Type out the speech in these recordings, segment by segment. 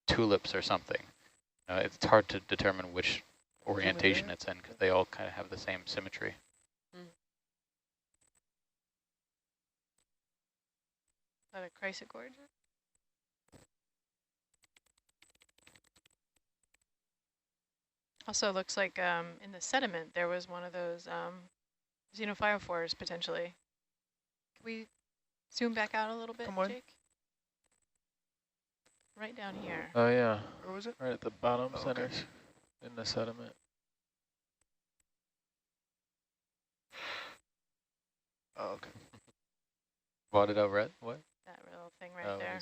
tulips or something. It's hard to determine which orientation it's in because they all kind of have the same symmetry. Is that a chrysogorgia? Also looks like in the sediment there was one of those xenophyophores potentially. Can we zoom back out a little bit, Jake? Right down here. Oh yeah. Where was it? Right at the bottom centers Okay. in the sediment. Oh, okay. Spotted out red? What? That little thing right there.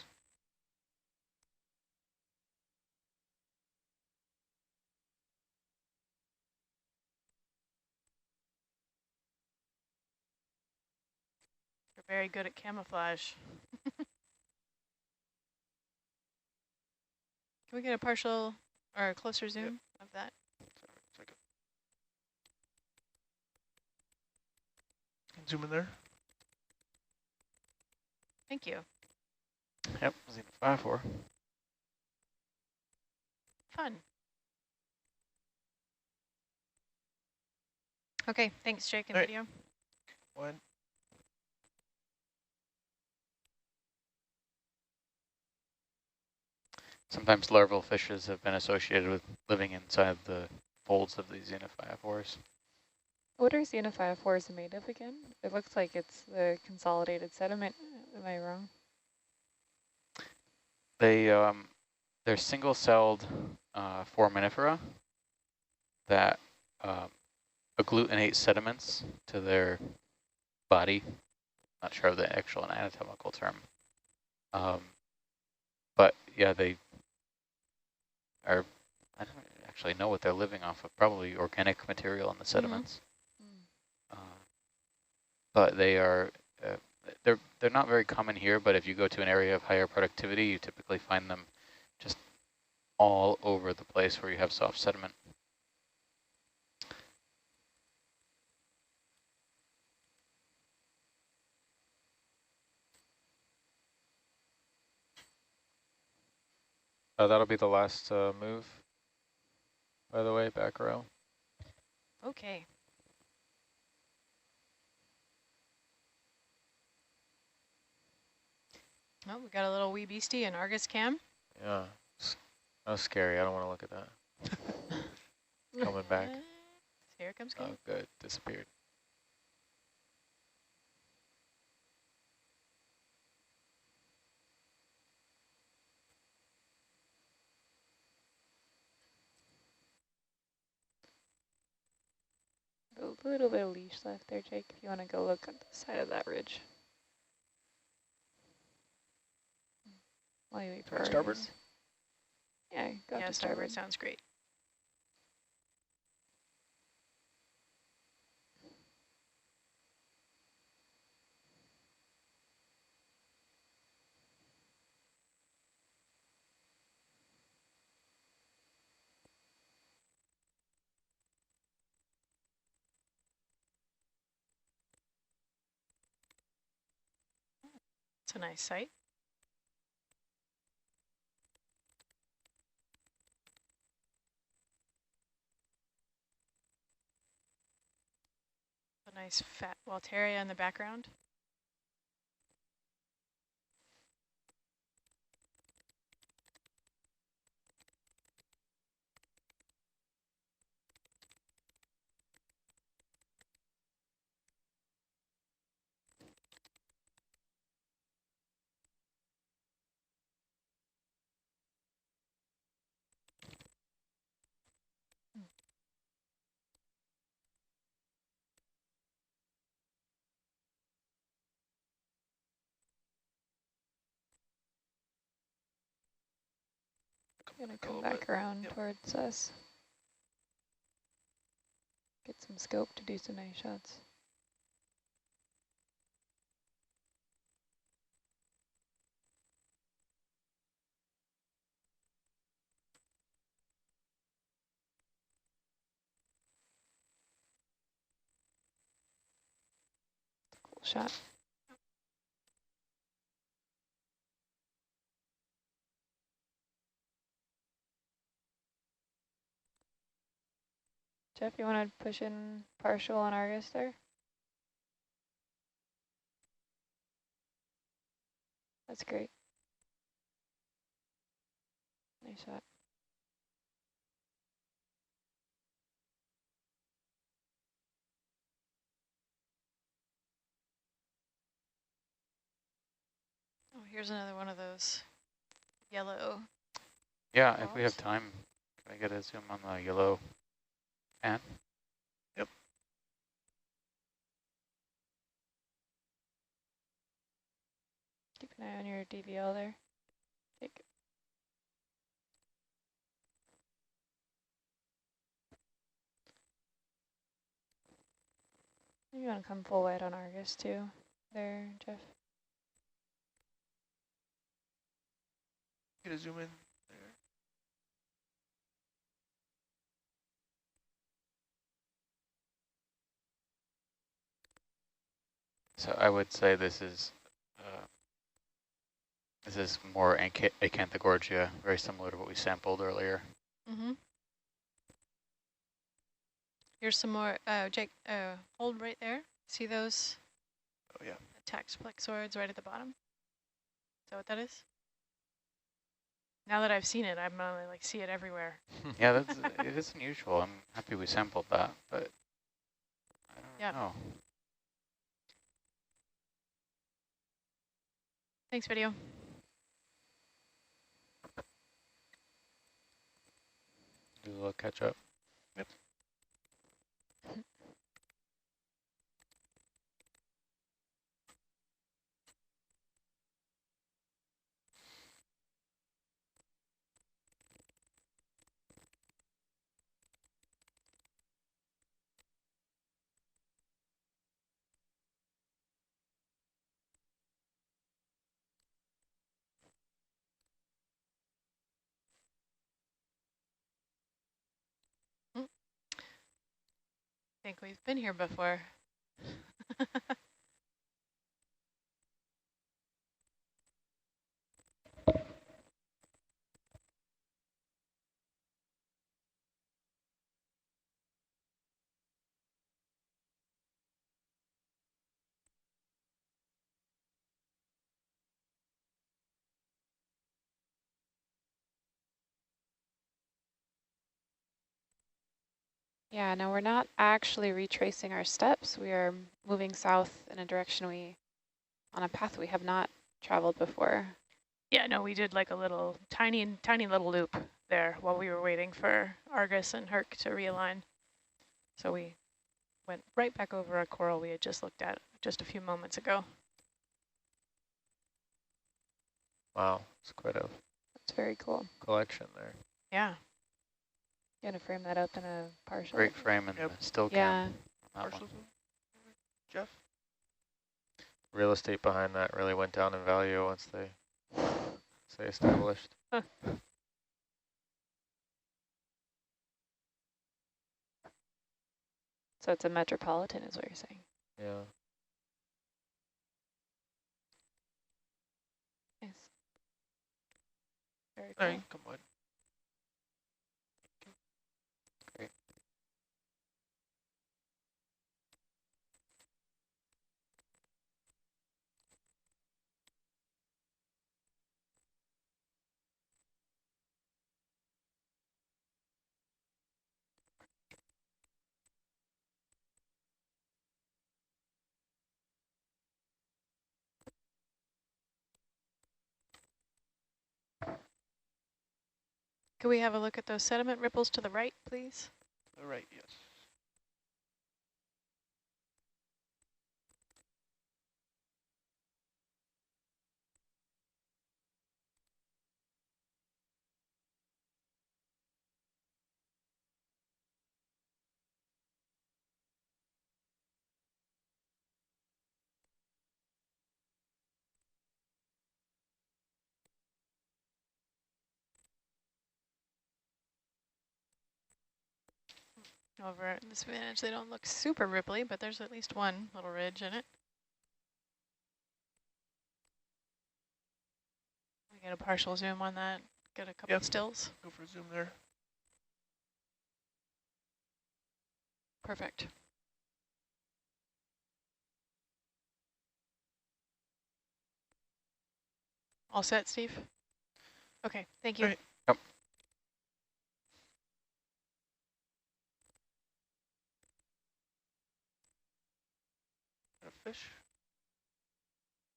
You're very good at camouflage. Can we get a partial or a closer zoom of that? Zoom in there. Thank you. Yep, xenophyophore. Fun. Okay, thanks, Jake, and video. One. Sometimes larval fishes have been associated with living inside the folds of these xenophyophores. What are xenophyophores made of again? It looks like it's the consolidated sediment. Am I wrong? They're single-celled foraminifera that agglutinate sediments to their body. Not sure of the actual anatomical term. But yeah, they are, I don't actually know what they're living off of, probably organic material in the sediments. But they are, they're not very common here, but if you go to an area of higher productivity, you typically find them just all over the place where you have soft sediment. That'll be the last move, by the way, back row. Okay. Oh, we got a little wee beastie in Argus cam. Yeah, that was scary. I don't want to look at that. Coming back. Here comes cam. Oh, good. Disappeared. A little bit of leash left there, Jake, if you want to go look at the side of that ridge. While you wait for Starboard? Yeah, go to starboard sounds great. It's a nice sight. A nice fat Walteria in the background. Gonna come back around towards us. Get some scope to do some nice shots. Cool shot. Jeff, you want to push in partial on Argus there? That's great. Nice shot. Oh, here's another one of those yellow. Yeah, if we have balls. time, can I get a zoom on the yellow pan? Yep. Keep an eye on your DVL there. Take it. You want to come full wide on Argus too, there, Jeff? Get a zoom in there. So I would say this is more Acanthogorgia, very similar to what we sampled earlier. Mm-hmm. Here's some more, Jake, hold right there. See those Oh yeah. attached plexoids right at the bottom? Is that what that is? Now that I've seen it, I'm gonna like see it everywhere. Yeah, it is unusual. I'm happy we sampled that, but I don't know. Thanks, video. Do a little catch up. Yep. I think we've been here before. Yeah, no, we're not actually retracing our steps. We are moving south in a direction on a path we have not traveled before. Yeah, no, we did like a little tiny little loop there while we were waiting for Argus and Herc to realign. So we went right back over a coral we had just looked at just a few moments ago. Wow, it's quite a That's very cool. collection there. Yeah. You want to frame that up in a partial? Great frame and Yep. the still Yeah. cam. That Partial one. zoom. Jeff? Real estate behind that really went down in value once they established. So it's a metropolitan is what you're saying. Yeah. Nice. Very All cool. right, come on. Great. Could we have a look at those sediment ripples to the right, please? All right, yes. Over at this vantage, they don't look super ripply, but there's at least one little ridge in it. We get a partial zoom on that, get a couple Yep. stills. Go for a zoom there. Perfect. All set, Steve? Okay, thank you. All right. Yep. Got a fish.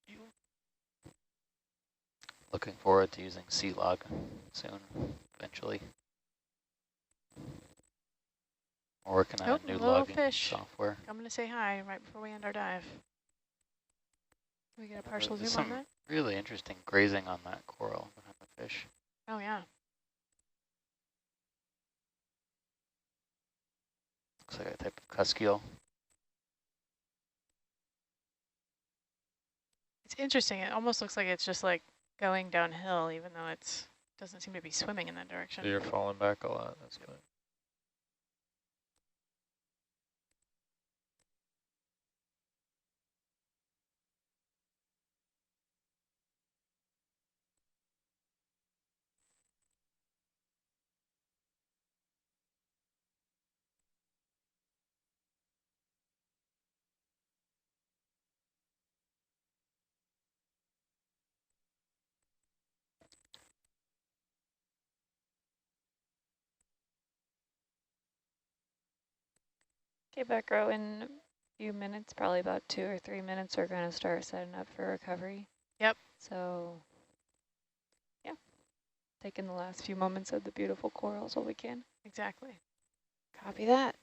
You. Looking forward to using C-Log soon, eventually. We're working on a new little logging fish. software. I'm going to say hi right before we end our dive. Can we get a partial There's zoom on some that? really interesting grazing on that coral behind the fish. Oh, yeah. Looks like a type of cuskeel. It's interesting. It almost looks like it's just like going downhill, even though it's doesn't seem to be swimming in that direction. So you're falling back a lot. That's good. Okay, back row, in a few minutes, probably about 2 or 3 minutes, we're going to start setting up for recovery. Yep. So, yeah, taking the last few moments of the beautiful corals while we can. Exactly. Copy that.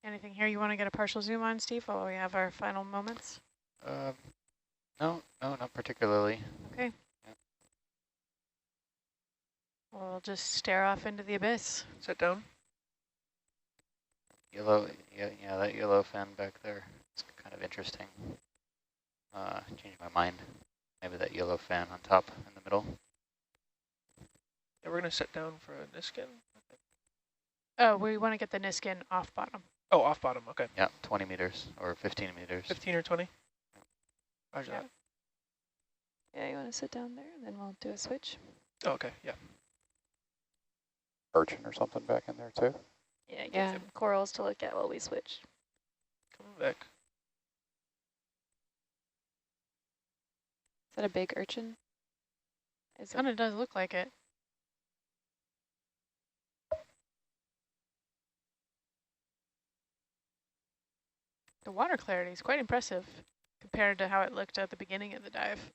Anything here you want to get a partial zoom on, Steve, while we have our final moments? No, not particularly. Okay. Yeah. We'll just stare off into the abyss. Set down. Yellow, yeah, that yellow fin back there. It's kind of interesting. Changed my mind. Maybe that yellow fin on top in the middle. Yeah, we're gonna set down for a Niskin. Oh, we want to get the Niskin off bottom. Oh, off bottom. Okay. Yeah, 20 meters or 15 meters. 15 or 20. Roger Yeah. that. Yeah, you want to sit down there, and then we'll do a switch. Oh, okay. Yeah. Urchin or something back in there too? Yeah, get some corals to look at while we switch. Coming back. Is that a big urchin? Is Kind of does look like it. The water clarity is quite impressive compared to how it looked at the beginning of the dive.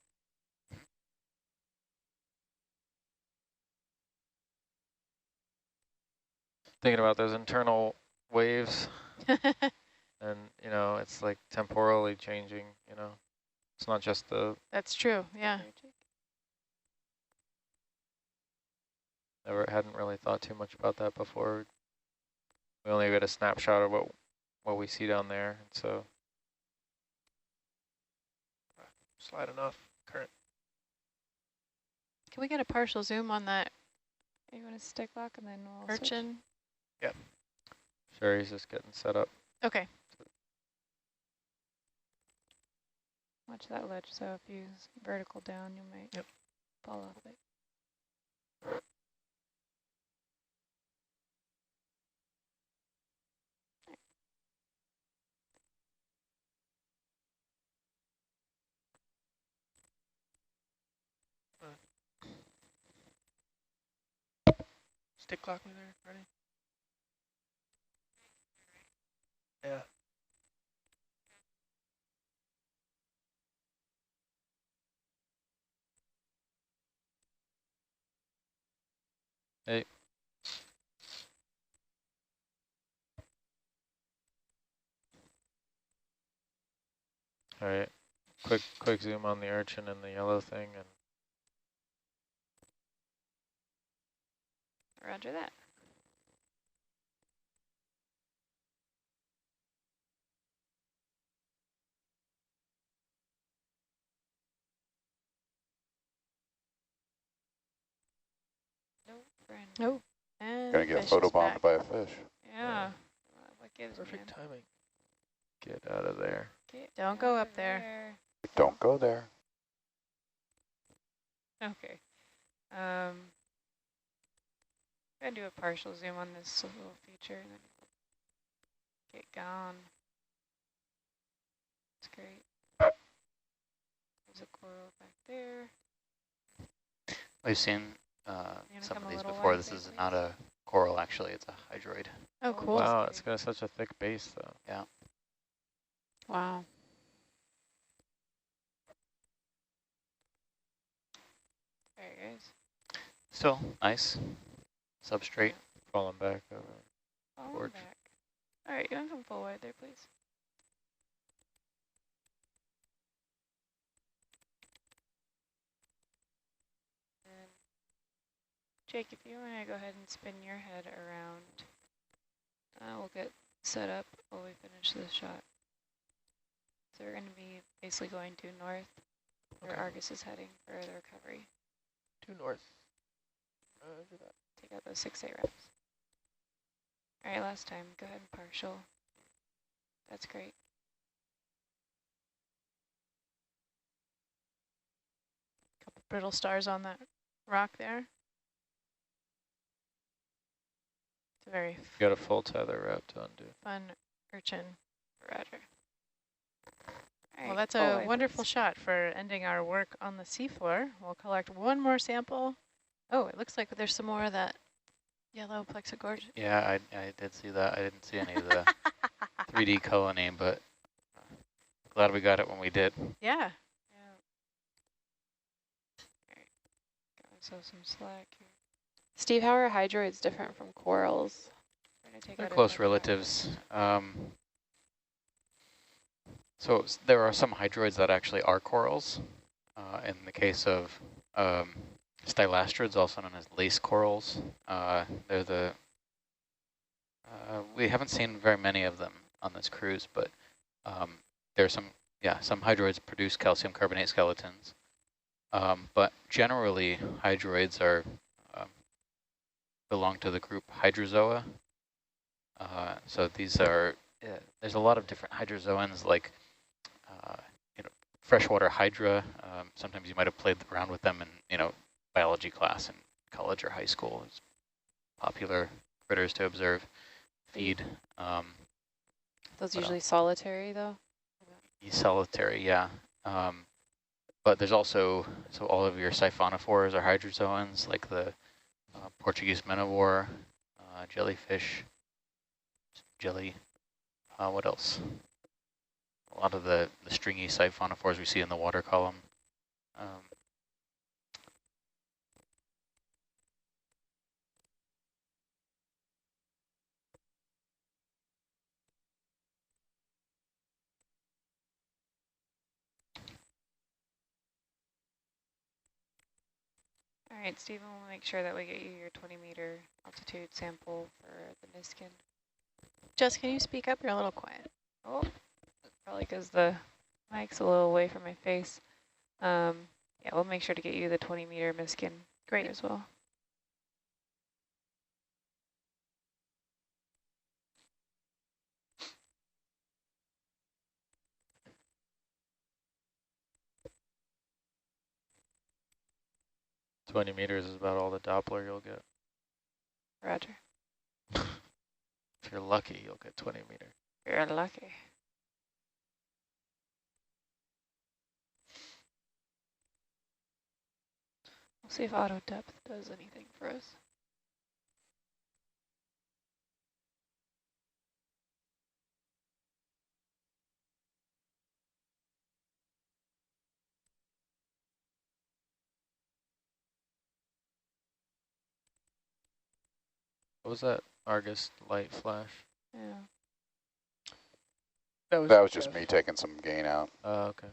Thinking about those internal waves, and you know, it's like temporally changing. You know, it's not just the. That's true, yeah. Never hadn't really thought too much about that before. We only get a snapshot of what we see down there, and so. Slide enough. Current. Can we get a partial zoom on that You want to stick lock, and then we'll switch? urchin? Yep. Sure, he's just getting set up. Okay. Watch that ledge, so if you vertical down, you might fall off it. Stick clock me there. Ready? Yeah. Hey. All right, quick zoom on the urchin and the yellow thing, and Roger that. Friend. Oh, and Gonna the get fish is photobombed back. by a fish. Yeah. What gives, Perfect man? timing. get out of there. Don't go up there. Don't go there. Okay. gonna do a partial zoom on this little feature and then get gone. It's great. There's a coral back there. We've seen some of these before. This is not a coral, actually. It's a hydroid. Oh, cool. Wow, it's got such a thick base, though. Yeah. Wow. There it goes. Still nice. Substrate. Falling back over. Falling back. All right, you want to come forward there, please? And Jake, if you want to go ahead and spin your head around, we'll get set up while we finish this shot. So we're going to be basically going due north, where Argus is heading for the recovery. Due north. Take out those 6-8 reps. All right, last time. Go ahead and partial. That's great. Couple brittle stars on that rock there. It's a very Got a full tether route to undo. fun urchin. Roger. Well, that's a wonderful shot for ending our work on the seafloor. We'll collect one more sample. Oh, it looks like there's some more of that yellow plexigorge. Yeah, I did see that. I didn't see any of the 3D colony, but glad we got it when we did. Yeah. Yeah. All right. Got myself some slack here. Steve, how are hydroids different from corals? They're close relatives. So there are some hydroids that actually are corals. In the case of stylastrids, also known as lace corals, they're the we haven't seen very many of them on this cruise, but there's some hydroids produce calcium carbonate skeletons. But generally, hydroids are belong to the group Hydrozoa. So these are there's a lot of different hydrozoans, like freshwater hydra. Sometimes you might have played around with them in biology class in college or high school. It's popular critters to observe, feed. Those usually solitary though? Solitary, yeah. But there's also, so all of your siphonophores are hydrozoans, like the Portuguese manowar, jellyfish, jelly. What else? A lot of the stringy siphonophores we see in the water column. All right, Stephen, we'll make sure that we get you your 20-meter altitude sample for the Niskin. Jess, can you speak up? You're a little quiet. Oh, that's probably because the mic's a little away from my face. Yeah, we'll make sure to get you the 20-meter Miskin. Great as well. $20 meters is about all the Doppler you'll get. Roger. If you're lucky, you'll get 20 meters. You're lucky. We'll see if auto depth does anything for us. What was that Argus light flash? Yeah. That was just me taking some gain out, Oh, okay.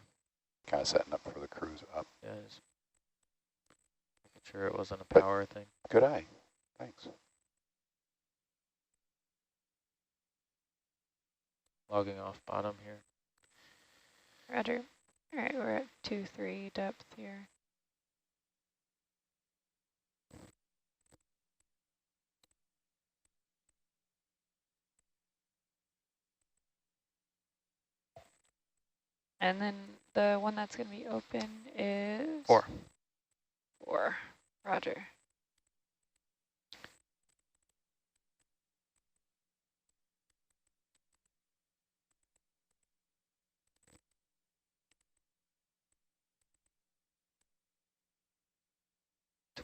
kind of setting up for the cruise up. Yeah, just making sure it wasn't a power thing. Good eye. Thanks. Logging off bottom here. Roger. All right, we're at 2-3 depth here. And then the one that's going to be open is? 4. 4. Roger.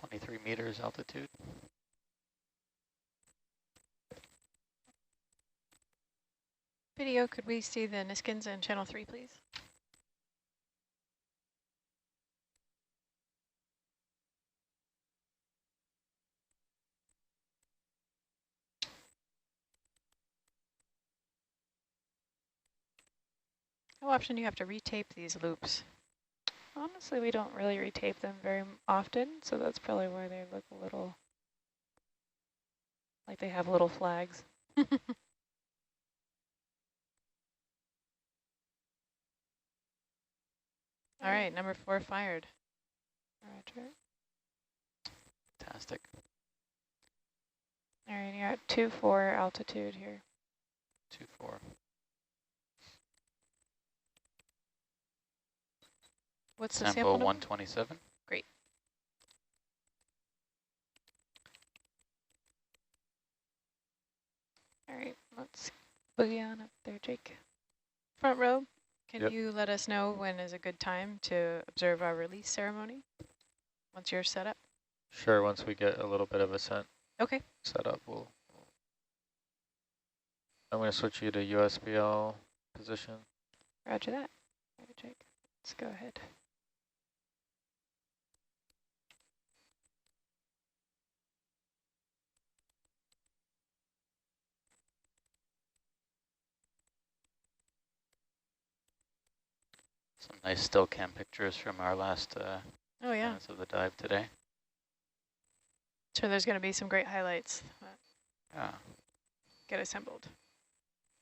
23 meters altitude. Video, could we see the Niskins in channel 3, please? How often do you have to retape these loops? Honestly, we don't really retape them very often, so that's probably why they look a little like they have little flags. All right, number 4 fired. Roger. Fantastic. All right, you're at 2-4 altitude here. 2-4. What's the Sample sample number? 127. Great. All right, let's boogie on up there, Jake. Front row, can Yep. you let us know when is a good time to observe our release ceremony once you're set up? Sure, once we get a little bit of ascent Okay. set up, I'm going to switch you to USBL position. Roger that. All right, Jake, let's go ahead. Some nice still cam pictures from our last Oh yeah, minutes of the dive today. sure there's going to be some great highlights that Yeah, get assembled.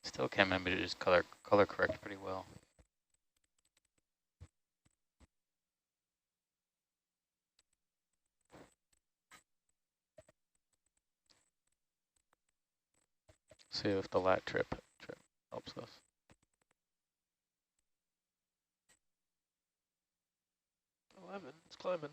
still cam images color correct pretty well. See if the lat trip helps us. It's climbing.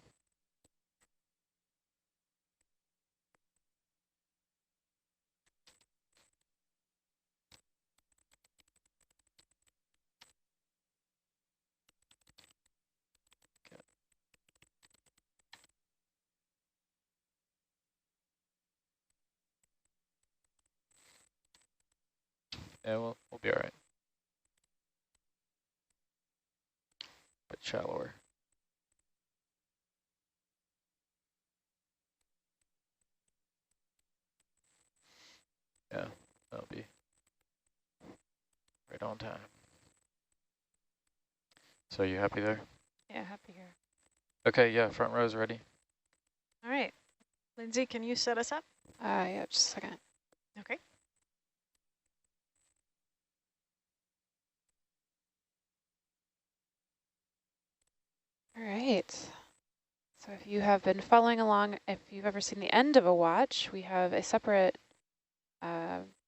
Yeah, we'll be all right. Bit shallower. Yeah, that'll be right on time. So you happy there? Yeah, happy here. Okay, yeah, front row's ready. All right. Lindsay, can you set us up? Yeah, just a second. Okay. All right. So if you have been following along, if you've ever seen the end of a watch, we have a separate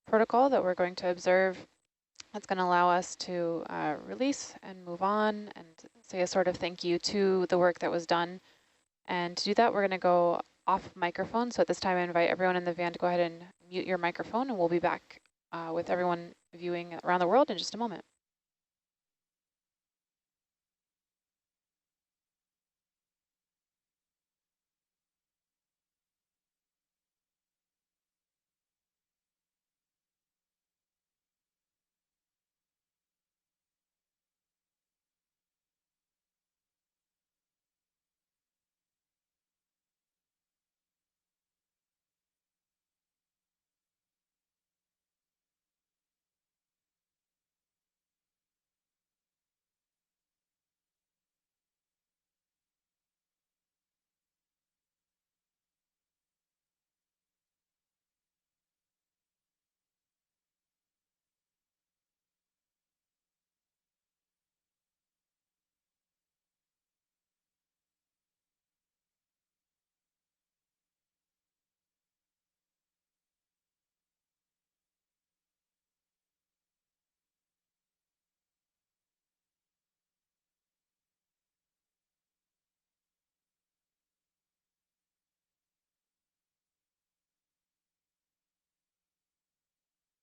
protocol that we're going to observe that's going to allow us to release and move on and say a sort of thank you to the work that was done. And to do that, we're going to go off microphone. So at this time, I invite everyone in the van to go ahead and mute your microphone, and we'll be back with everyone viewing around the world in just a moment.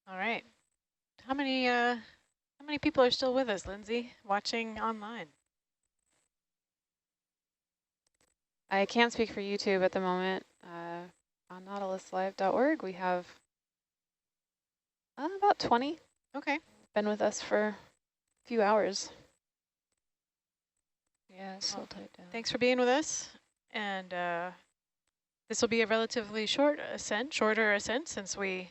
All right. How many people are still with us, Lindsay, watching online? I can't speak for YouTube at the moment. On nautiluslive.org, we have about 20. Okay. Been with us for a few hours. Yeah, still Well, tight down. thanks for being with us. And this will be a relatively shorter ascent, since we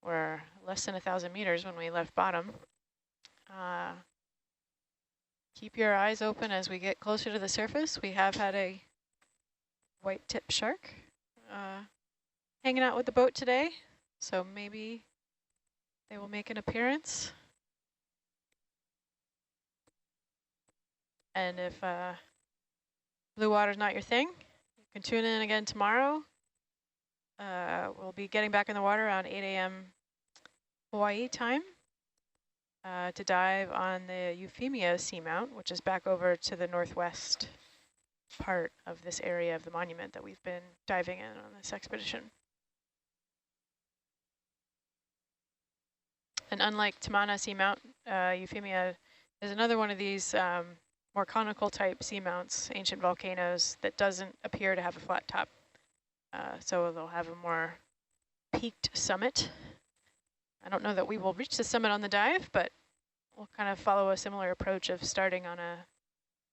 were less than 1,000 meters when we left bottom. Keep your eyes open as we get closer to the surface. We have had a white tip shark hanging out with the boat today, so maybe they will make an appearance. And if blue water's not your thing, you can tune in again tomorrow. We'll be getting back in the water around 8 a.m. Hawaii time to dive on the Euphemia seamount, which is back over to the northwest part of this area of the monument that we've been diving in on this expedition. And unlike Tamana seamount, Euphemia is another one of these more conical type seamounts, ancient volcanoes, that doesn't appear to have a flat top. So they'll have a more peaked summit. I don't know that we will reach the summit on the dive, but we'll kind of follow a similar approach of starting on a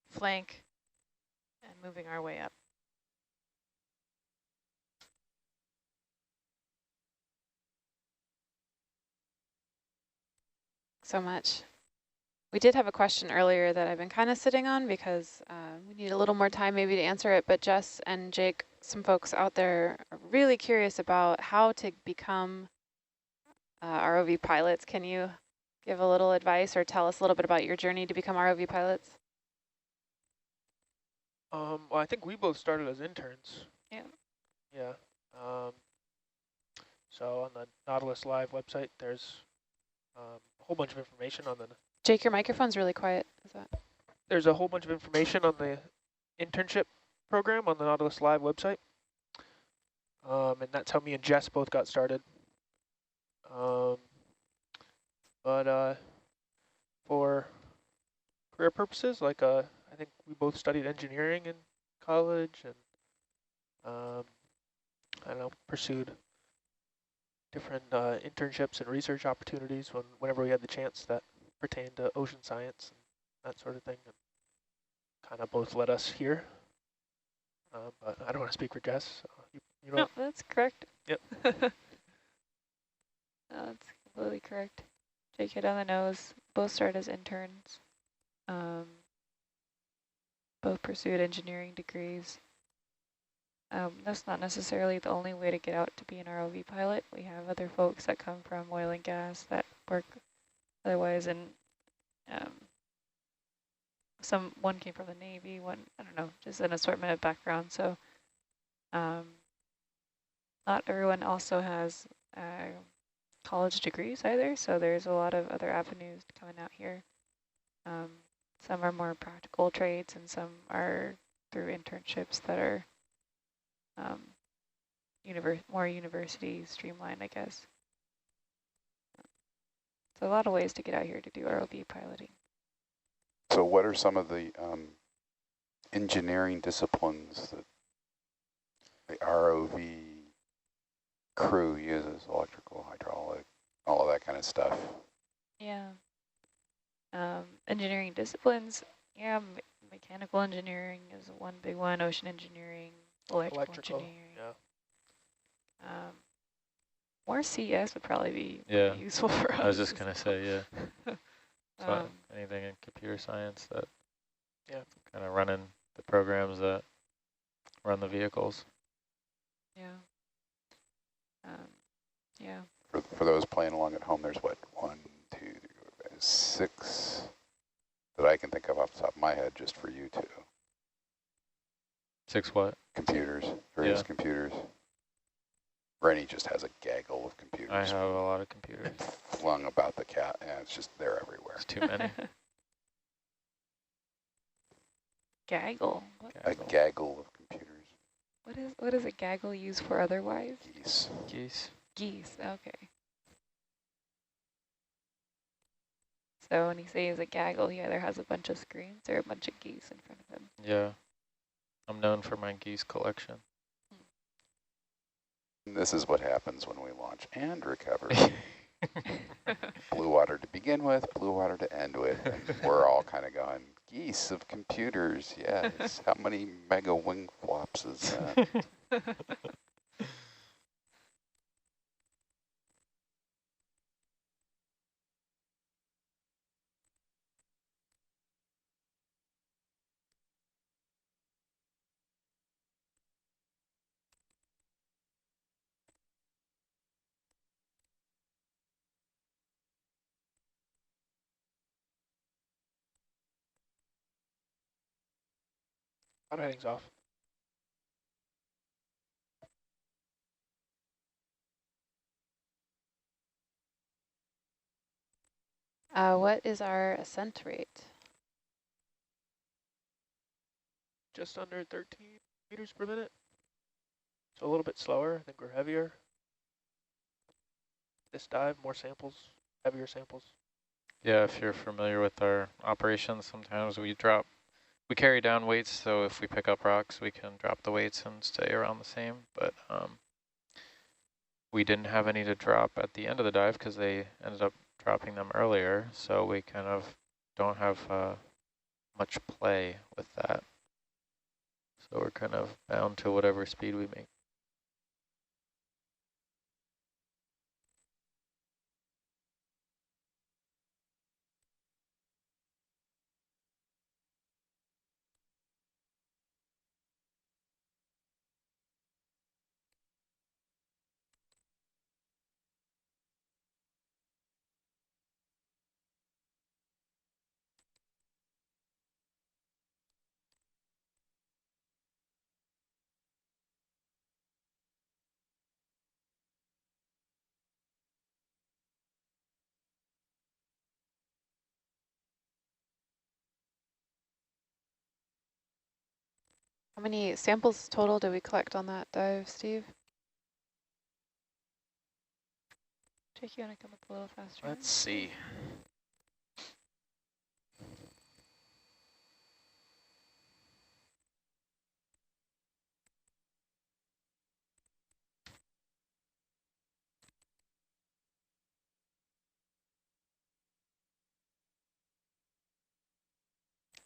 flank and moving our way up. So much. We did have a question earlier that I've been kind of sitting on because we need a little more time maybe to answer it, but Jess and Jake, some folks out there are really curious about how to become ROV pilots. Can you give a little advice or tell us a little bit about your journey to become ROV pilots? Well, I think we both started as interns. Yeah. Yeah. So on the Nautilus Live website, there's a whole bunch of information on the... Jake, your microphone's really quiet. Is that? There's a whole bunch of information on the internship program on the Nautilus Live website. And that's how me and Jess both got started. But for career purposes, like I think we both studied engineering in college, and I don't know, pursued different internships and research opportunities whenever we had the chance that pertained to ocean science and that sort of thing. And kind of both led us here. But I don't want to speak for Jess. So you know. No, that's correct. Yep. No, that's completely correct. Jake hit on the nose. Both started as interns. Both pursued engineering degrees. That's not necessarily the only way to get out to be an ROV pilot. We have other folks that come from oil and gas that work otherwise, and one came from the Navy, one, I don't know, just an assortment of backgrounds. So not everyone also has college degrees either, so there's a lot of other avenues coming out here. Some are more practical trades, and some are through internships that are more university streamlined, I guess. So a lot of ways to get out here to do ROV piloting. So what are some of the engineering disciplines that the ROV crew uses? Electrical, hydraulic, all of that kind of stuff. Yeah. Engineering disciplines, yeah, mechanical engineering is one big one, ocean engineering, electrical engineering. Yeah. More CS would probably be useful for us. I was just going to say, yeah. So anything in computer science that kind of running the programs that run the vehicles. Yeah. Yeah. For those playing along at home, there's what, 1, 2, 3, 4, 5, 6 that I can think of off the top of my head just for you two. 6 what? Computers, various computers. Rennie just has a gaggle of computers. I have a lot of computers. Flung about the cat, and it's just, they're everywhere. It's too many. Gaggle. A gaggle of computers. What is a gaggle used for otherwise? Geese. Geese. Geese, okay. So when he says a gaggle, he either has a bunch of screens or a bunch of geese in front of him. Yeah. I'm known for my geese collection. This is what happens when we launch and recover. Blue water to begin with, blue water to end with. And we're all kind of going, geese of computers, yes. How many mega wing flops is that? Auto heading's off. What is our ascent rate? Just under 13 meters per minute. So a little bit slower. I think we're heavier. This dive, more samples, heavier samples. Yeah, if you're familiar with our operations, sometimes we carry down weights, so if we pick up rocks, we can drop the weights and stay around the same. But we didn't have any to drop at the end of the dive because they ended up dropping them earlier, so we kind of don't have much play with that. So we're kind of bound to whatever speed we make. How many samples total did we collect on that dive, Steve? Jake, you want to come up a little faster? Let's see.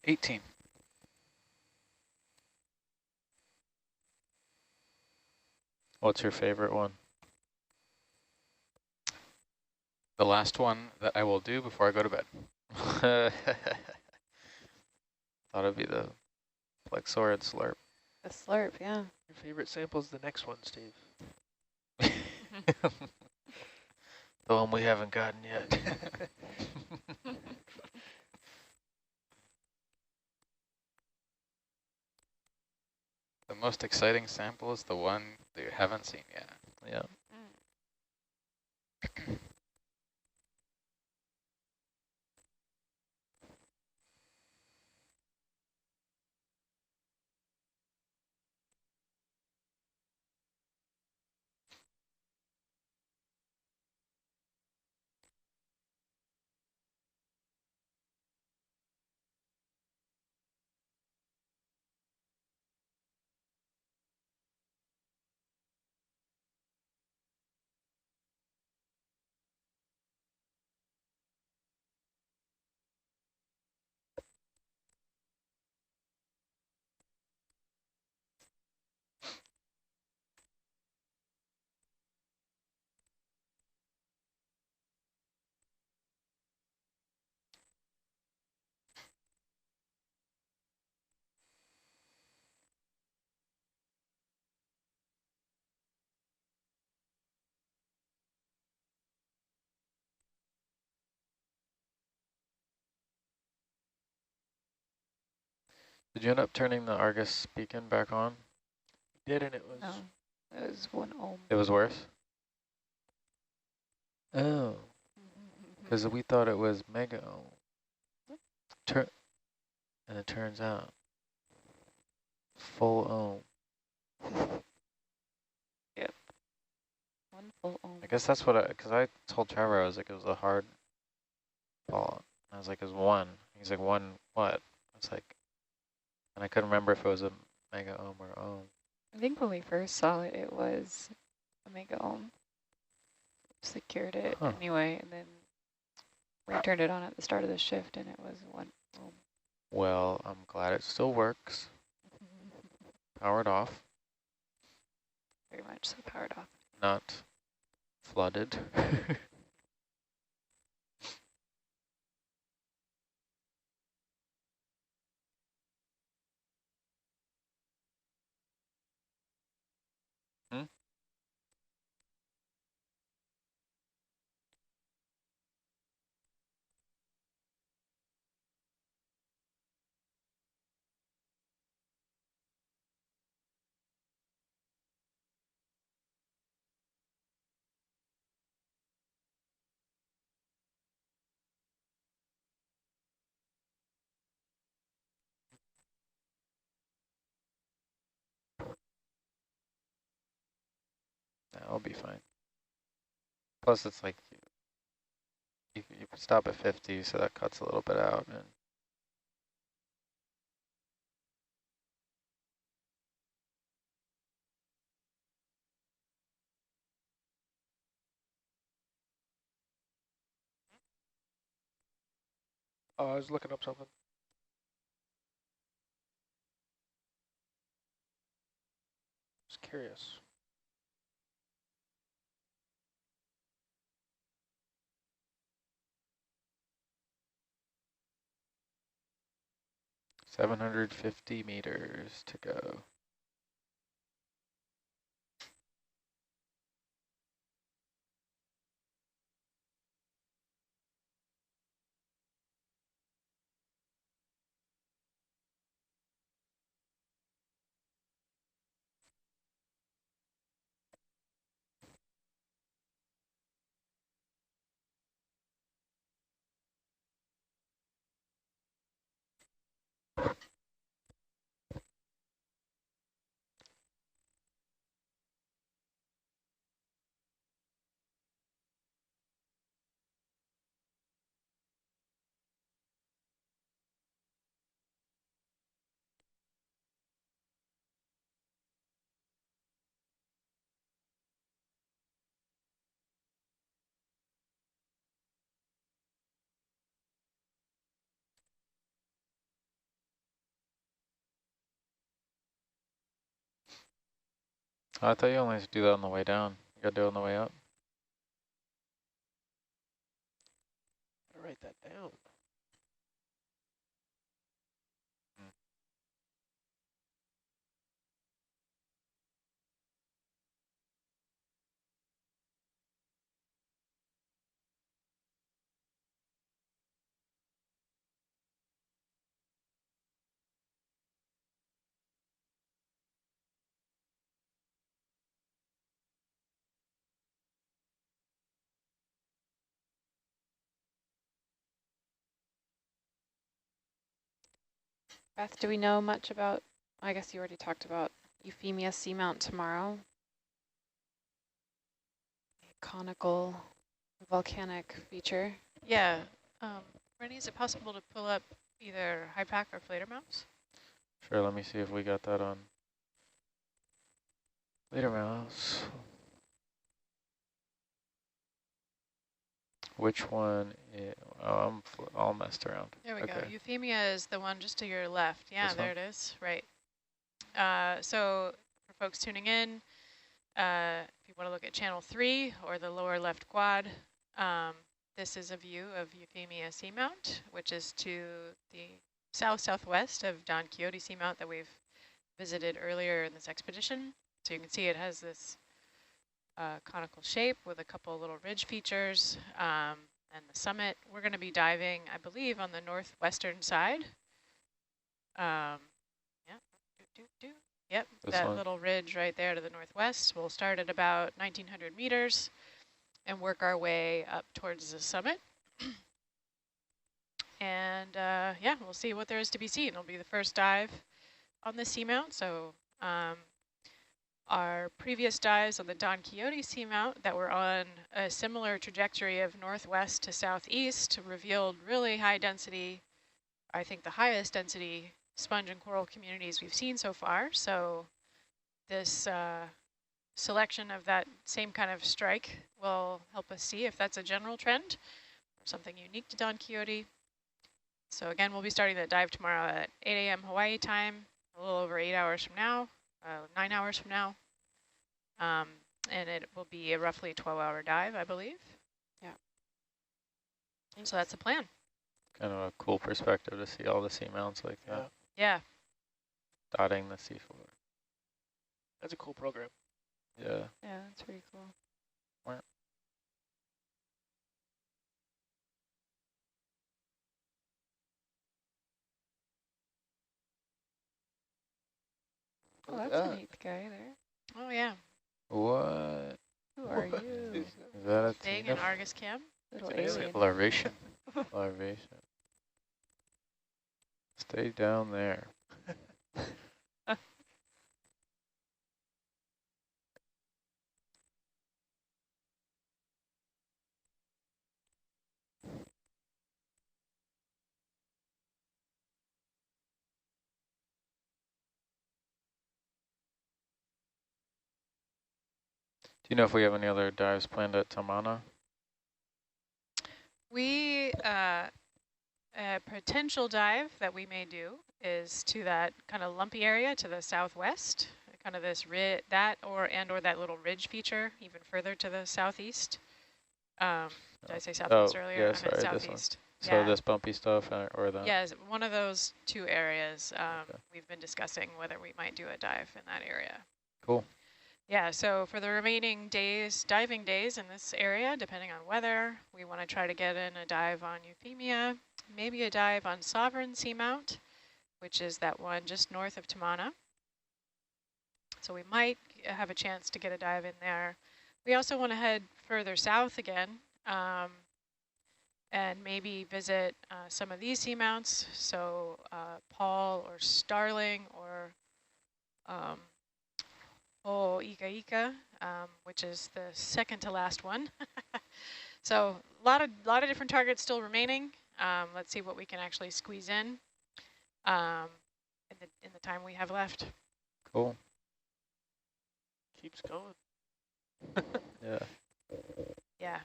$18. What's your favorite one? The last one that I will do before I go to bed. Thought it'd be the Plexaurid slurp. The slurp, yeah. Your favorite sample is the next one, Steve. The one we haven't gotten yet. The most exciting sample is the one that you haven't seen yet. Yeah. Did you end up turning the Argus beacon back on? Did, and it was... No, it was 1 ohm. It was worse? Oh. Because we thought it was mega ohm. And it turns out full ohm. Yep. 1 full ohm. I guess that's what because I told Trevor, I was like, it was a hard fault. I was like, it was 1. He's like, 1 what? I was like, and I couldn't remember if it was a mega ohm or ohm. I think when we first saw it, it was a mega ohm. Secured it anyway, and then we turned it on at the start of the shift, and it was 1 ohm. Well, I'm glad it still works. Powered off. Very much so powered off. Not flooded. Hmm? That'll be fine. Plus, it's like you stop at 50, so that cuts a little bit out. And I was looking up something. Just curious. $750 meters to go. I thought you only had to do that on the way down. You got to do it on the way up. I'll write that down. Beth, do we know much about, I guess you already talked about Euphemia seamount tomorrow? Conical volcanic feature. Yeah. Rennie, is it possible to pull up either HYPACK or flater mounts? Sure, let me see if we got that on later mouse. Which one? Oh, I'm all messed around. There we Okay. go. Euphemia is the one just to your left. Yeah, This there one? it is. Right. So for folks tuning in, if you want to look at channel 3 or the lower left quad, this is a view of Euphemia seamount, which is to the south-southwest of Don Quixote seamount that we've visited earlier in this expedition. So you can see it has this conical shape with a couple of little ridge features, and the summit. We're going to be diving, I believe, on the northwestern side. Yep, This that one? little ridge right there to the northwest. We'll start at about 1,900 meters and work our way up towards the summit. And yeah, we'll see what there is to be seen. It'll be the first dive on the seamount. So our previous dives on the Don Quixote seamount that were on a similar trajectory of northwest to southeast revealed really high density, I think the highest density sponge and coral communities we've seen so far. So this selection of that same kind of strike will help us see if that's a general trend or something unique to Don Quixote. So again, we'll be starting the dive tomorrow at 8 a.m. Hawaii time, a little over 8 hours from now, 9 hours from now. And it will be a roughly 12-hour dive, I believe. Yeah. So that's the plan. Kind of a cool perspective to see all the seamounts like that. Yeah. Dotting the seafloor. That's a cool program. Yeah. Yeah, that's pretty cool. Oh, that's an 8th guy there. Oh, yeah. What? Who are you? Is that a Big Tina? and Argus Cam. Little It's an alien. Larvation. Larvation. Stay down there. Do you know if we have any other dives planned at Tamana? We, a potential dive that we may do is to that kind of lumpy area to the southwest, kind of this or that little ridge feature even further to the southeast. Did I say southwest earlier? Yeah, I sorry, meant this one. southeast. So Yeah. this bumpy stuff or that? Yes, one of those two areas. Okay. We've been discussing whether we might do a dive in that area. Cool. Yeah, so for the remaining days, diving days in this area, depending on weather, we want to try to get in a dive on Euphemia, maybe a dive on Sovereign Seamount, which is that one just north of Tamana. So we might have a chance to get a dive in there. We also want to head further south again and maybe visit some of these seamounts. So Paul or Starling or Ika Ika, which is the second to last one. So a lot of different targets still remaining. Let's see what we can actually squeeze in the time we have left. Cool. Keeps going. Yeah. Yeah.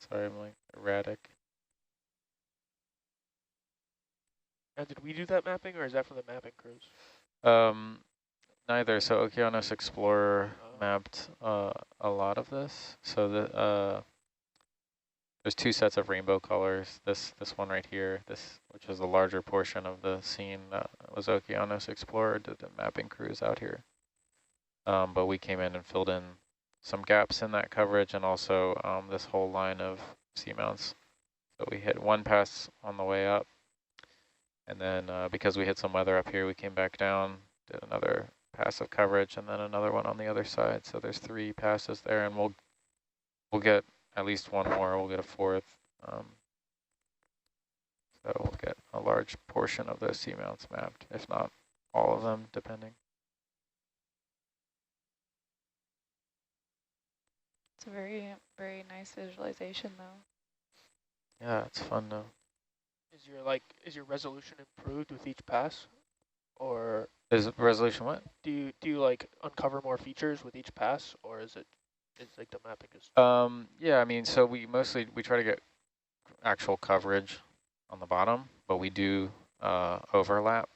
Sorry, I'm like erratic. Now, did we do that mapping, or is that from the mapping crews? Neither. So Okeanos Explorer mapped a lot of this. So there's two sets of rainbow colors. This one right here, which is a larger portion of the scene that was Okeanos Explorer, did the mapping crews out here. But we came in and filled in some gaps in that coverage and also this whole line of seamounts. So we hit one pass on the way up. And then because we hit some weather up here, we came back down, did another pass of coverage, and then another one on the other side. So there's 3 passes there, and we'll get at least one more. We'll get a 4th. So we'll get a large portion of those seamounts mapped, if not all of them, depending. It's a very, very nice visualization, though. Yeah, it's fun though. Is your resolution improved with each pass, or Is resolution what? do you like uncover more features with each pass, or is like the mapping is? Yeah, I mean, so we try to get actual coverage on the bottom, but we do overlap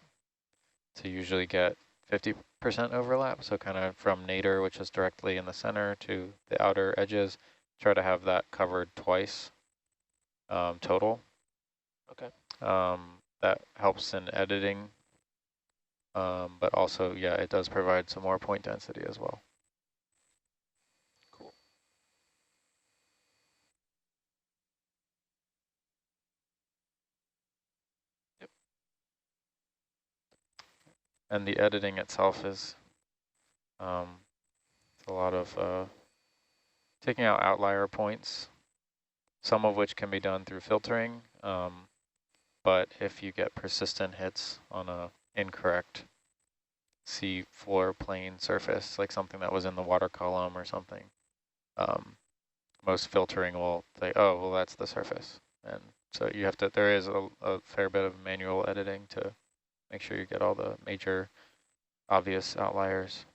to usually get 50% overlap. So kind of from nadir, which is directly in the center, to the outer edges, try to have that covered twice total. Okay. That helps in editing, but also, yeah, it does provide some more point density as well. Cool. Yep. And the editing itself is it's a lot of taking out outlier points, some of which can be done through filtering. But if you get persistent hits on a incorrect sea floor plane surface, like something that was in the water column or something, most filtering will say, oh, well, that's the surface. And so you have to, there is a fair bit of manual editing to make sure you get all the major obvious outliers.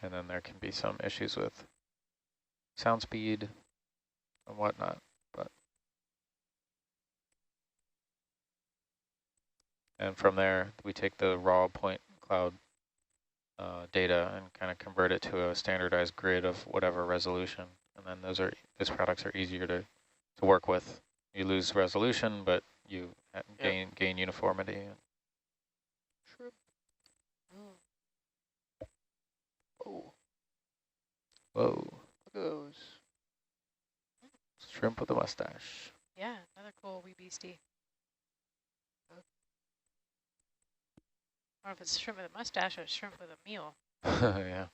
And then there can be some issues with sound speed and whatnot. And from there, we take the raw point cloud data and kind of convert it to a standardized grid of whatever resolution. And then those products are easier to work with. You lose resolution, but you gain uniformity. Shrimp. Oh. Whoa. Look at those. Shrimp with a mustache. Yeah, another cool wee beastie. Or if it's shrimp with a mustache or shrimp with a meal. Yeah.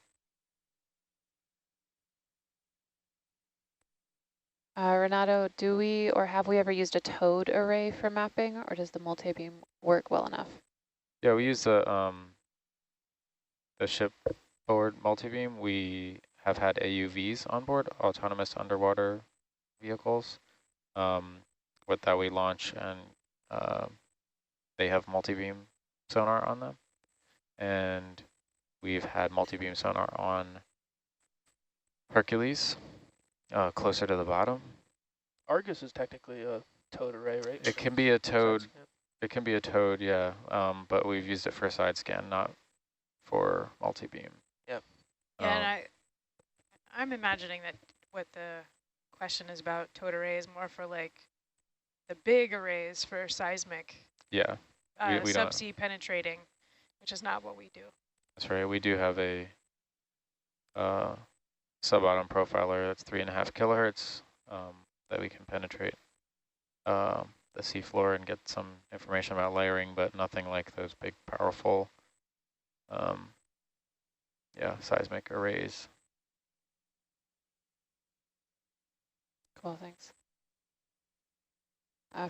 Renato, do we or have we ever used a towed array for mapping, or does the multi-beam work well enough? Yeah, we use the shipboard multi-beam. We have had AUVs on board, autonomous underwater vehicles, with that we launch, and they have multi-beam sonar on them. And we've had multi-beam sonar on Hercules, closer to the bottom. Argus is technically a towed array, right? It can be a towed. It can be a towed, yeah. But we've used it for side scan, not for multi-beam. Yep. Yeah, and I'm imagining that what the question is about towed array is more for like the big arrays for seismic. Yeah. We Subsea penetrating, which is not what we do. That's right. We do have a sub-bottom profiler that's 3.5 kilohertz that we can penetrate the seafloor and get some information about layering, but nothing like those big, powerful, seismic arrays. Cool, thanks.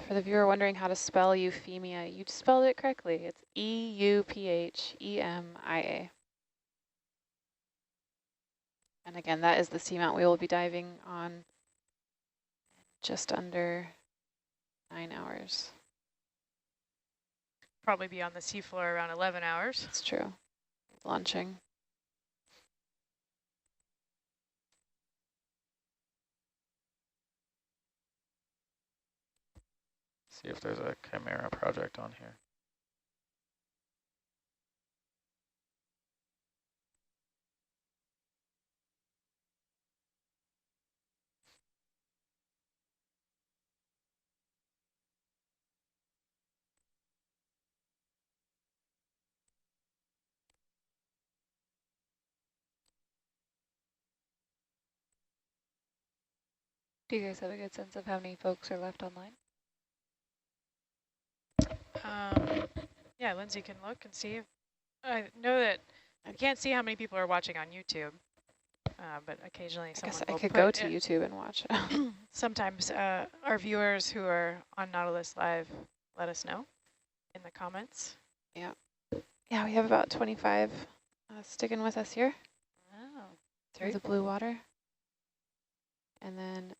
For the viewer wondering how to spell euphemia, you spelled it correctly. It's E-U-P-H-E-M-I-A. And again, that is the seamount we will be diving on just under 9 hours. Probably be on the seafloor around 11 hours. That's true. Launching. See if there's a Chimera project on here. Do you guys have a good sense of how many folks are left online? Yeah, Lindsay can look and see. I know that I can't see how many people are watching on YouTube, but occasionally someone will I could put go to YouTube and watch. Sometimes our viewers who are on Nautilus Live let us know in the comments. Yeah. Yeah, we have about 25 sticking with us here. Oh, Through the blue water. And then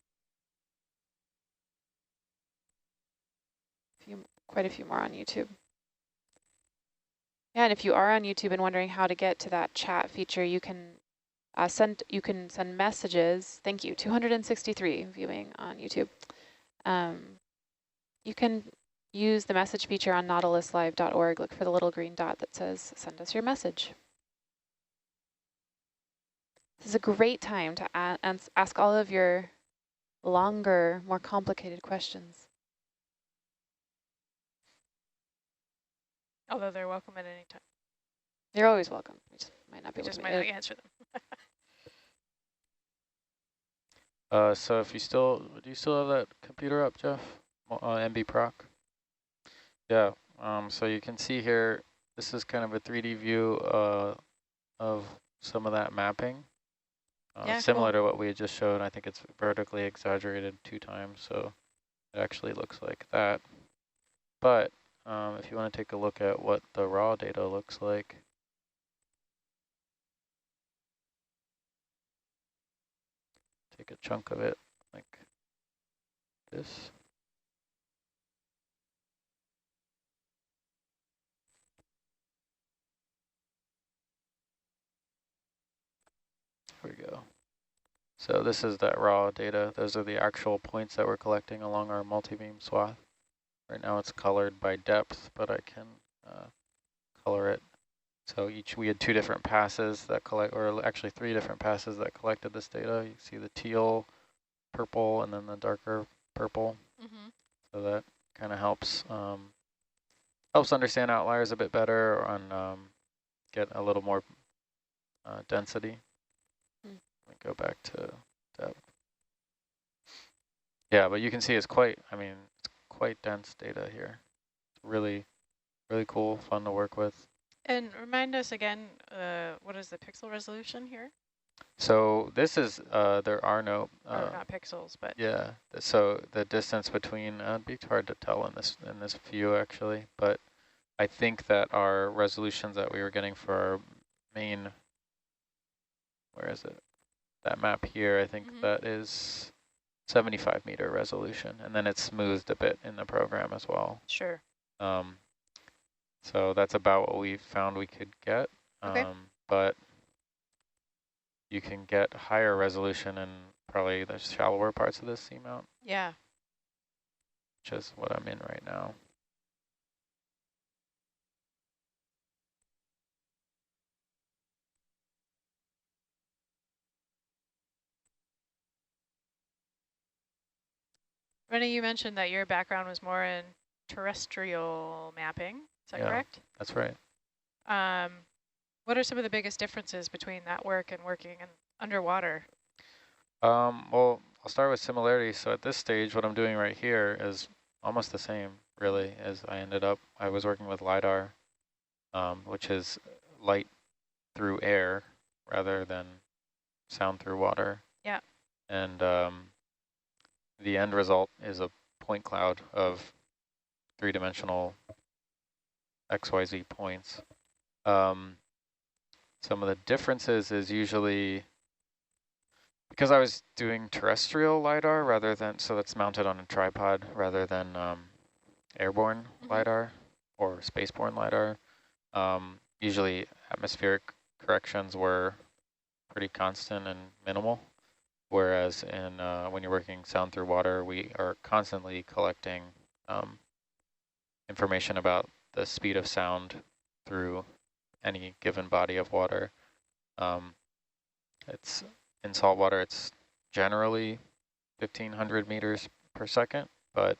quite a few more on YouTube. Yeah, and if you are on YouTube and wondering how to get to that chat feature, you can send messages. Thank you, 263 viewing on YouTube. You can use the message feature on nautiluslive.org. Look for the little green dot that says send us your message. This is a great time to ask all of your longer, more complicated questions. Although they're welcome at any time. You're always welcome. We just might not be We able just to might not answer them. So if do you still have that computer up, Jeff? MB Proc? Yeah. So you can see here, this is kind of a 3D view of some of that mapping. Similar to what we had just showed. I think it's vertically exaggerated 2 times, so it actually looks like that. But if you want to take a look at what the raw data looks like, take a chunk of it like this. So this is that raw data. Those are the actual points that we're collecting along our multi-beam swath. Right now it's colored by depth, but I can color it. So we had 2 different passes that collect, or actually 3 different passes that collected this data. You see the teal, purple, and then the darker purple. Mm-hmm. So that kind of helps understand outliers a bit better and get a little more density. Let me go back to depth. Yeah, but you can see it's quite dense data here. It's really, really cool, fun to work with. And remind us again, what is the pixel resolution here? So this is, there are no... or not pixels, but... Yeah, so the distance between, it'd be hard to tell in this view actually, but I think that our resolutions that we were getting for our main, where is it? That map here, I think that is 75 meter resolution, and then it's smoothed a bit in the program as well. Sure. So that's about what we found we could get, Okay. but you can get higher resolution in probably the shallower parts of this seamount. Yeah. Which is what I'm in right now. Rennie, you mentioned that your background was more in terrestrial mapping. Is that correct? That's right. What are some of the biggest differences between that work and working in underwater? Well, I'll start with similarities. So at this stage, what I'm doing right here is almost the same, really, as I was working with LiDAR, which is light through air rather than sound through water. Yeah. And the end result is a point cloud of 3-dimensional XYZ points. Some of the differences is usually, because I was doing terrestrial LiDAR rather than, so that's mounted on a tripod rather than airborne LiDAR or spaceborne LiDAR, usually atmospheric corrections were pretty constant and minimal. Whereas in when you're working sound through water, we are constantly collecting information about the speed of sound through any given body of water. It's in salt water, it's generally 1,500 meters per second, but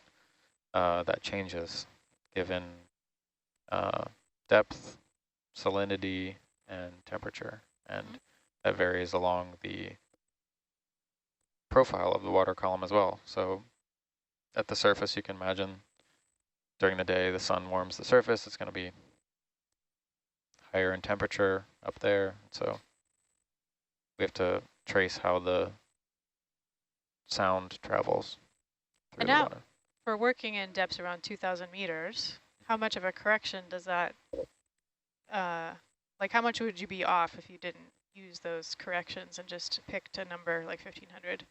that changes given depth, salinity, and temperature, and that varies along the profile of the water column as well. So at the surface, you can imagine during the day, the sun warms the surface, it's going to be higher in temperature up there. So we have to trace how the sound travels through the water. For working in depths around 2,000 meters, how much of a correction does that, like how much would you be off if you didn't use those corrections and just picked a number like 1,500?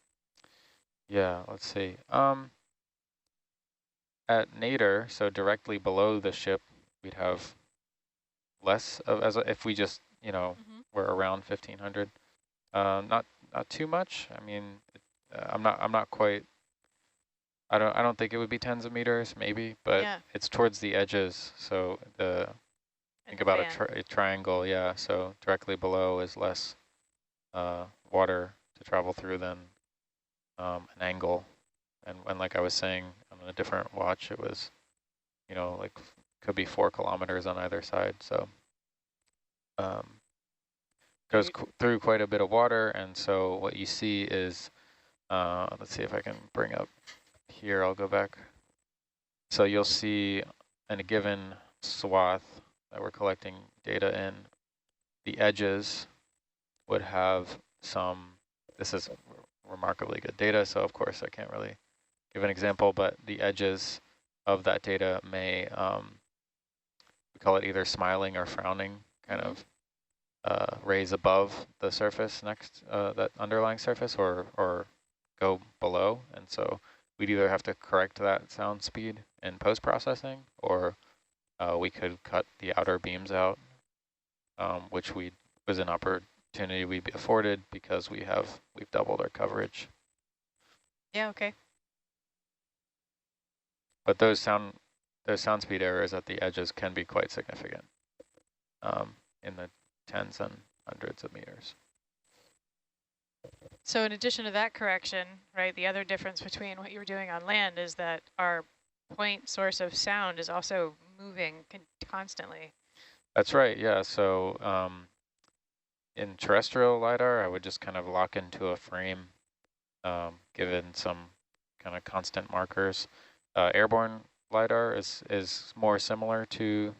Yeah, let's see. At nadir, so directly below the ship, we'd have less of, if we just, were around 1,500. Not too much. I mean, I'm not quite. I don't think it would be tens of meters, maybe, but it's towards the edges. So think about a triangle, yeah. So directly below is less water to travel through than an angle. And like I was saying, on a different watch, it was, like could be 4 kilometers on either side. So goes through quite a bit of water, and so what you see is, let's see if I can bring up here. I'll go back. So you'll see in a given swath that we're collecting data in, the edges would have some. This is remarkably good data, so of course I can't really give an example, but the edges of that data may, we call it either smiling or frowning, kind of raise above the surface next, that underlying surface, or go below. And so we'd either have to correct that sound speed in post-processing, or we could cut the outer beams out, which was in opportunity we'd be afforded because we've doubled our coverage. Yeah, okay. But those sound speed errors at the edges can be quite significant, in the tens and hundreds of meters. So in addition to that correction, right, the other difference between what you were doing on land is that our point source of sound is also moving constantly. That's right, yeah. So in terrestrial LiDAR, I would just kind of lock into a frame, given some kind of constant markers. Airborne LiDAR is more similar to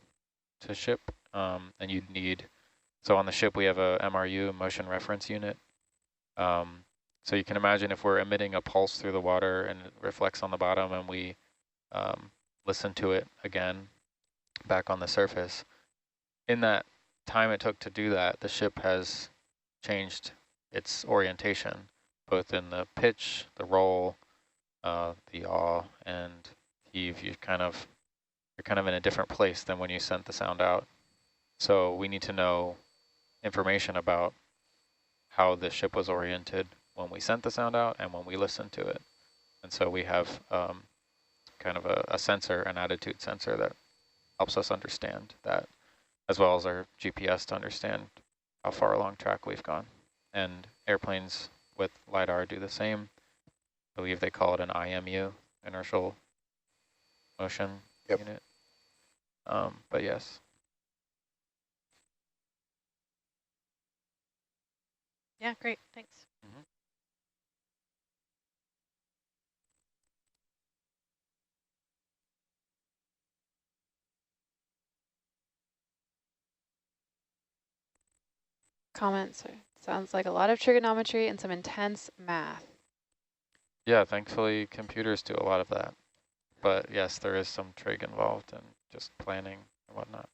ship, and you'd need, so on the ship we have a MRU, motion reference unit. So you can imagine if we're emitting a pulse through the water and it reflects on the bottom and we listen to it again back on the surface. In that time it took to do that, the ship has changed its orientation, both in the pitch, the roll, the yaw, and heave. You're kind of in a different place than when you sent the sound out. So we need to know information about how the ship was oriented when we sent the sound out and when we listened to it. And so we have kind of a sensor, an attitude sensor that helps us understand that, as well as our GPS to understand how far along track we've gone. And airplanes with LiDAR do the same. I believe they call it an IMU, inertial motion unit. But yes. Yeah, great, thanks. Mm-hmm. Comments. Sounds like a lot of trigonometry and some intense math. Yeah, thankfully computers do a lot of that. But yes, there is some trig involved and just planning and whatnot.